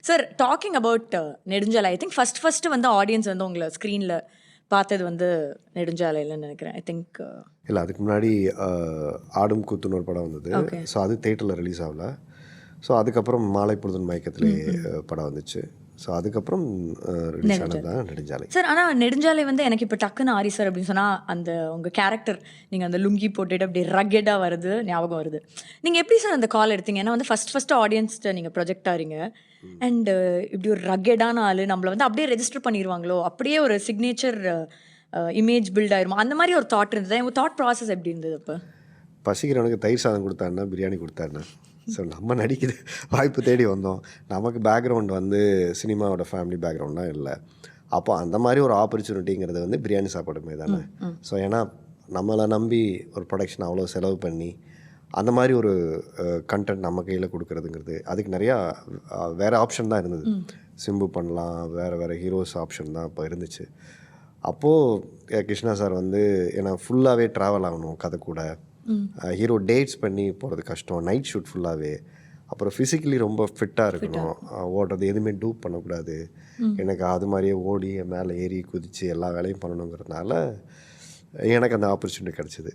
Sir talking about நெடுஞ்சாலை, I think first வந்து audience வந்து உங்களை ஸ்க்ரீனில் பார்த்தது வந்து நெடுஞ்சாலையிலன்னு நினைக்கிறேன். ஐ திங்க் இல்லை, அதுக்கு முன்னாடி ஆடும் கூத்துன்னு ஒரு படம் வந்தது. ஓகே. ஸோ அது தேட்டரில் ரிலீஸ் ஆகல. ஸோ அதுக்கப்புறம் மாலை பொழுதுன் மயக்கத்திலே படம் வந்துச்சு. ஸோ அதுக்கப்புறம் ரிலீஸ் ஆனது தான் நெடுஞ்சாலை. சார் ஆனால் நெடுஞ்சாலை வந்து எனக்கு இப்போ டக்குன்னு ஆரி சார் அப்படின்னு சொன்னால் அந்த உங்கள் கேரக்டர் நீங்கள் அந்த லுங்கி போட்டுட்டு அப்படி ரக்கெட்டாக வருது ஞாபகம் வருது. நீங்கள் எப்படி சார் அந்த கால் எடுத்தீங்க? ஏன்னா வந்து ஃபர்ஸ்ட் ஆடியன்ஸ்ட்டு நீங்கள் ப்ரொஜெக்ட் ஆகிறீங்க அண்ட் இப்படி ஒரு ரக்கெட்டான ஆள் நம்மளை வந்து அப்படியே ரெஜிஸ்டர் பண்ணிடுவாங்களோ, அப்படியே ஒரு சிக்னேச்சர் இமேஜ் பில்ட் ஆயிருமா, அந்த மாதிரி ஒரு தாட் இருந்தது. உங்கள் தாட் ப்ராசஸ் எப்படி இருந்தது அப்போ? பசிக்கிறவனுக்கு தயிர் சாதம் கொடுத்தாருன்னா பிரியாணி கொடுத்தாருன்னா. ஸோ நம்ம நடிக்கிற வாய்ப்பு தேடி வந்தோம். நமக்கு பேக்ரவுண்ட் வந்து சினிமாவோட ஃபேமிலி பேக்ரவுண்ட்லாம் இல்லை. அப்போ அந்த மாதிரி ஒரு ஆப்பர்ச்சுனிட்டிங்கிறது வந்து பிரியாணி சாப்பாடுமே தானே. ஸோ ஏன்னா நம்மளை நம்பி ஒரு ப்ரொடக்ஷன் அவ்வளோ செலவு பண்ணி அந்த மாதிரி ஒரு கண்டென்ட் நம்ம கையில் கொடுக்குறதுங்கிறது, அதுக்கு நிறையா வேறு ஆப்ஷன் தான் இருந்தது. சிம்பு பண்ணலாம், வேறு ஹீரோஸ் ஆப்ஷன் தான் இப்போ இருந்துச்சு. அப்போது கிருஷ்ணா சார் வந்து ஏன்னா ஃபுல்லாகவே ட்ராவல் ஆகணும் கதை கூட, ஹீரோ டேட்ஸ் பண்ணி போகிறது கஷ்டம், நைட் ஷூட் ஃபுல்லாகவே, அப்புறம் ஃபிசிக்கலி ரொம்ப ஃபிட்டாக இருக்கணும், ஓடுறது எதுவுமே டூப் பண்ணக்கூடாது. எனக்கு அது மாதிரியே ஓடி மேலே ஏறி குதித்து எல்லா வேலையும் பண்ணணுங்கிறதுனால எனக்கு அந்த ஆப்பர்ச்சுனிட்டி கிடச்சிது.